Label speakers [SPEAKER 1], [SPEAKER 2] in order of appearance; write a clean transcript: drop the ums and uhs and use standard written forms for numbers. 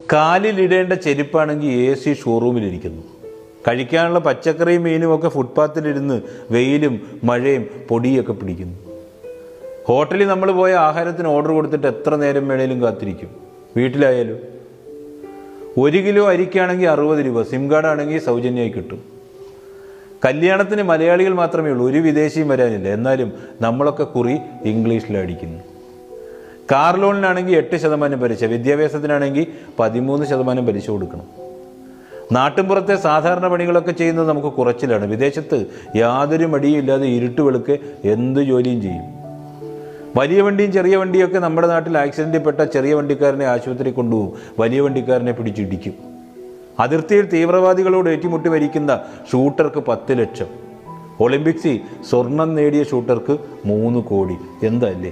[SPEAKER 1] കാലിലിടേണ്ട ചെരുപ്പാണെങ്കിൽ AC ഷോറൂമിലിരിക്കുന്നു. കഴിക്കാനുള്ള പച്ചക്കറിയും മീനും ഒക്കെ ഫുട്പാത്തിലിരുന്ന് വെയിലും മഴയും പൊടിയൊക്കെ പിടിക്കുന്നു. ഹോട്ടലിൽ നമ്മൾ പോയ ആഹാരത്തിന് ഓർഡർ കൊടുത്തിട്ട് എത്ര നേരം വേണേലും കാത്തിരിക്കും. വീട്ടിലായാലും 1 കിലോ അരിക്കാണെങ്കിൽ 60 രൂപ, സിം കാർഡ് ആണെങ്കിൽ സൗജന്യമായി കിട്ടും. കല്യാണത്തിന് മലയാളികൾ മാത്രമേ ഉള്ളൂ, ഒരു വിദേശിയും വരാനില്ല. എന്നാലും നമ്മളൊക്കെ കുറി ഇംഗ്ലീഷിലടിക്കുന്നു. കാർ ലോണിനാണെങ്കിൽ 8% പലിശ, വിദ്യാഭ്യാസത്തിനാണെങ്കിൽ 13% പലിശ കൊടുക്കണം. നാട്ടിൻപുറത്തെ സാധാരണ പണികളൊക്കെ ചെയ്യുന്നത് നമുക്ക് കുറച്ചിലാണ്. വിദേശത്ത് യാതൊരു മടിയുമില്ലാതെ ഇരുട്ട് വെളുക്കെ എന്ത് ജോലിയും ചെയ്യും. വലിയ വണ്ടിയും ചെറിയ വണ്ടിയൊക്കെ നമ്മുടെ നാട്ടിൽ ആക്സിഡൻറ്റിൽപ്പെട്ട ചെറിയ വണ്ടിക്കാരനെ ആശുപത്രി കൊണ്ടുപോകും, വലിയ വണ്ടിക്കാരനെ പിടിച്ചിടിക്കും. അതിർത്തിയിൽ തീവ്രവാദികളോട് ഏറ്റുമുട്ടി മരിക്കുന്ന ഷൂട്ടർക്ക് 10 ലക്ഷം. ഒളിമ്പിക്സിൽ സ്വർണം നേടിയ ഷൂട്ടർക്ക് 3 കോടി. എന്തല്ലേ?